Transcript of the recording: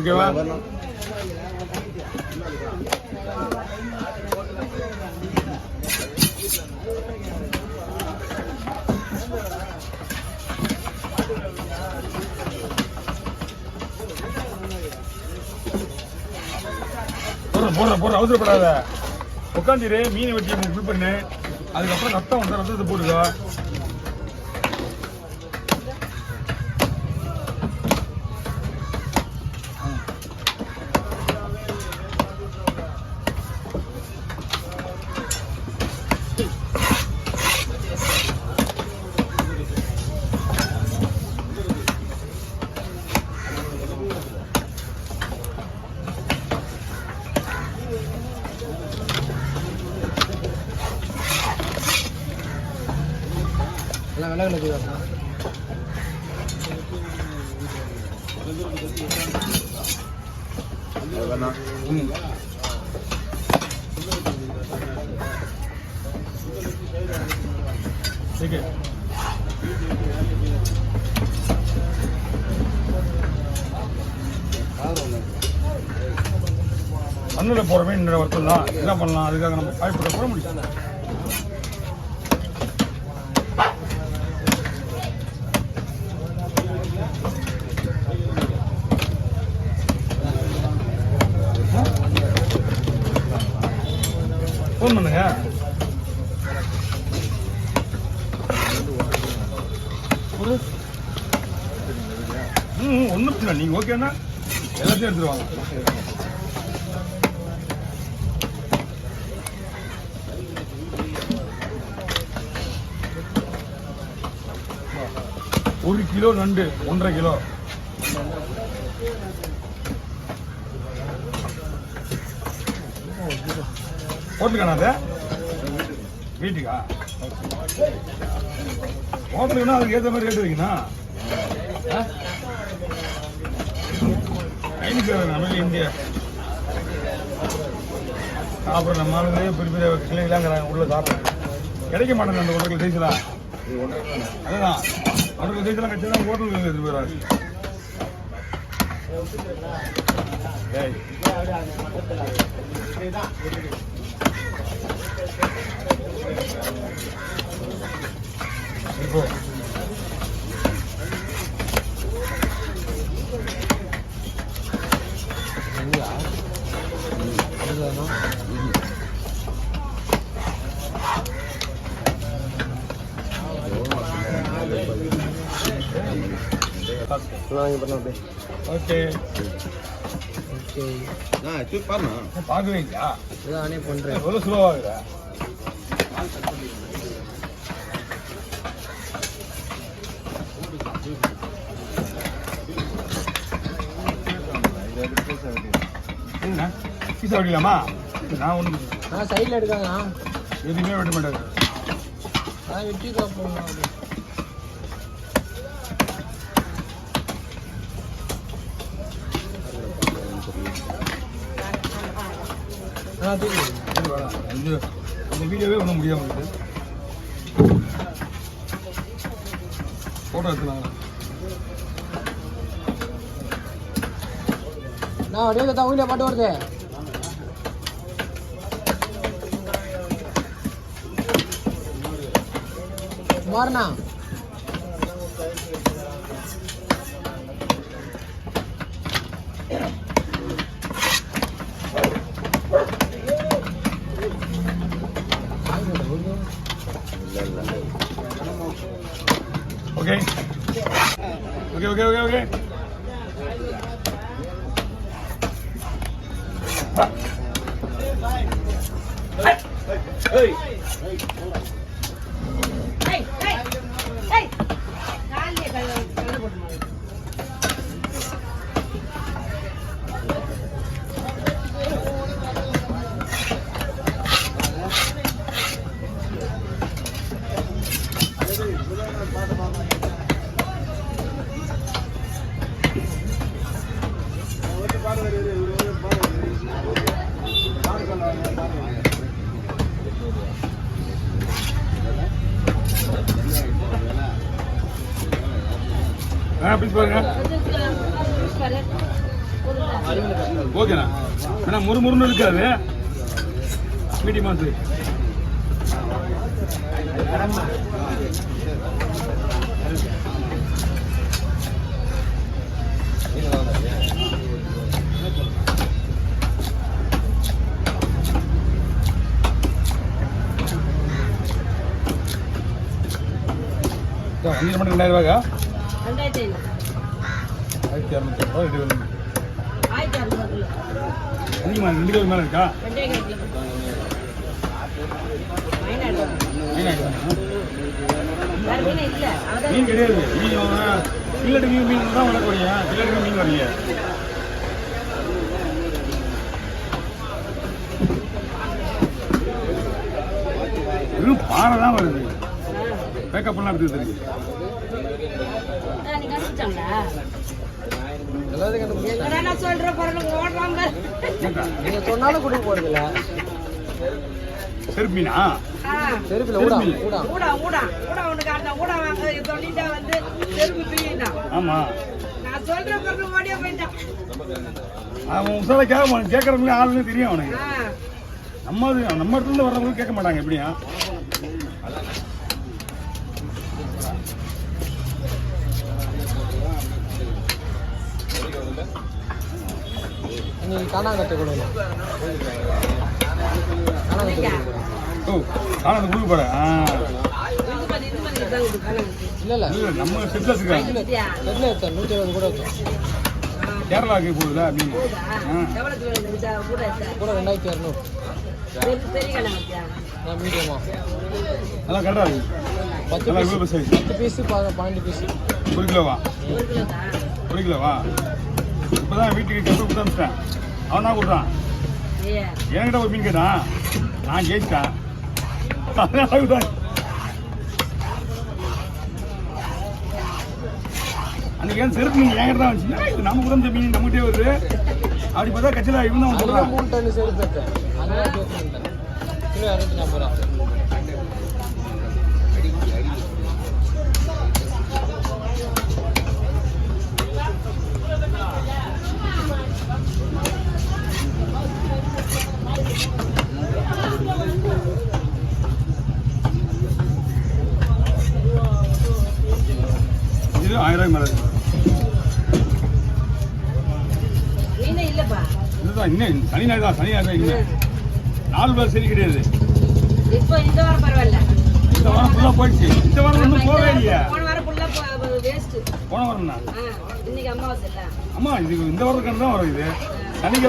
ஓகேவா? போடுற அவசரப்படாத. உட்காந்துரு. மீனை வெட்டி ஃபில் பண்ணு. அதுக்கப்புறம் ரத்தம் வந்து ரத்தத்தை போடுதோ. ठीक है மண்ணில் போகிற மீன் வரலாம் என்ன பண்ணலாம் அதுக்காக நம்ம காய்ப்புற போட முடியும் ஃபோன் பண்ணுங்க ஒன்றும் இல்லை நீங்கள் ஓகேன்னா எல்லாத்தையும் எடுத்துருவாங்க ஒரு கிலோ நண்டு 1.5 கிலோ ஹோட்டலுக்கான அது வீட்டுக்கா ஹோட்டலுக்குன்னா அதுக்கு ஏற்ற மாதிரி ரேட்டு வைக்கணும் நம்ம இந்தியா அப்புறம் நம்ம ஆளுங்க பெரிய பெரிய கிளைகளாங்கிறாங்க உள்ள சாப்பிட்றேன் கிடைக்க மாட்டேங்க அந்த 1.5 கிலோ சைஸ்லாம் அதுதான் 1.5 கிலோ சைஸ்லாம் கட்சி தான் ஹோட்டலுக்கு எடுத்துட்டு போயிடாது இப்போ ஓகே ஓகே நான் இது பண்ணா பார்க்கவே இல்லையா நானே பண்றேன் எவ்வளவு ஸ்லோவாகுதா என்ன பீஸ் வைக்கலாமா நான் ஒன்று நான் சைடில் எடுக்காங்க எதுவுமே வெட்ட மாட்டாங்க நான் வெட்டி காப்போம் இந்த வீடியோவே ஒன்றும் முடியாமல் இருக்குது ஃபோட்டோ எடுத்துனாங்க நான் அப்படியே தான் வீடியோ பாட்டு வருது மாறினா Okay. Hey. Please, ஓகேண்ணா ஏன்னா முறுமுறுன்னு இருக்காது மீடியமாக இருக்கு. வஞ்சிரம் மட்டும் 2000 ரூபாய்க்கா? 2200 ரூபா இது வந்து அதிகமா 2 கிலோ மேலே இருக்கா? மீன் கிடையாது. மீன் கில்லட்டு மீன் தான் வளர்க்கக்கூடிய கில்லட்டு மீன் வரீங்க. வெறும் பாறை தான் வருது. பேக்கப் எல்லாம் எடுத்து தெரியுது. நீங்க சொன்னாலும் கொடுக்க போறதில்ல. செருப்பு மீனா? செருப்புல ஆமா அவன் உசால கேட்கறவங்களே ஆளுன்னு தெரியும் அவனுக்கு. நம்ம இடத்துல வர்றவங்களும் கேட்க மாட்டாங்க. எப்படியா நீங்க காணாங்கத்தை கொடுக்கணும். ஓ காணாத குழு போட. இல்ல நம்ம செட்ல இருக்காங்க. 120 கூட வச்சோம். கேரளாவுக்கு போகுதுல அப்படின்னு கூட 2200. மீடியமா அதான் கரெக்டா இருக்கு. 10 பீஸ் 12 பீஸ். 1 கிலோவா? 1 கிலோவா? இப்பதான் வீட்டுக்கு கப்பு கொடுத்தேன். அவன் தான் கொடுத்தான். என்கிட்ட ஒரு மீன் கேட்டான். நான் ஜெயிச்சிட்டேன். அன்னைக்கு ஏன் செருப்பு மீன் என்கிட்ட தான் வந்துச்சு. இது நம்ம கூட மீன் நம்மகிட்டே வருது. அப்படி பார்த்தா கட்சியில் இவன் தான் சொல்றான். 3 டன் செருப்பு எடுத்தேன். கிலோ 250 ரூபா. இது 1000 ரூபாய் மேலே இதுதான். இன்னும் சனி ஞாயிறு தான். சனி ஞாயிறு இன்னும் 4 பேர் சரி கிடையாது. இப்போ இந்த வாரம் பரவாயில்ல. இந்த வாரம் ஃபுல்லாக போயிடுச்சு. இந்த வாரம் ஒன்றும் போகவே இல்லையா? போன வாரம் ஃபுல்லாக வேஸ்ட். போன வாரம்னா இன்னைக்கு அமாவாசை இல்லை. அம்மா இது இந்த வாரத்துக்கான தான் வரும். இது சனிக்கிழமை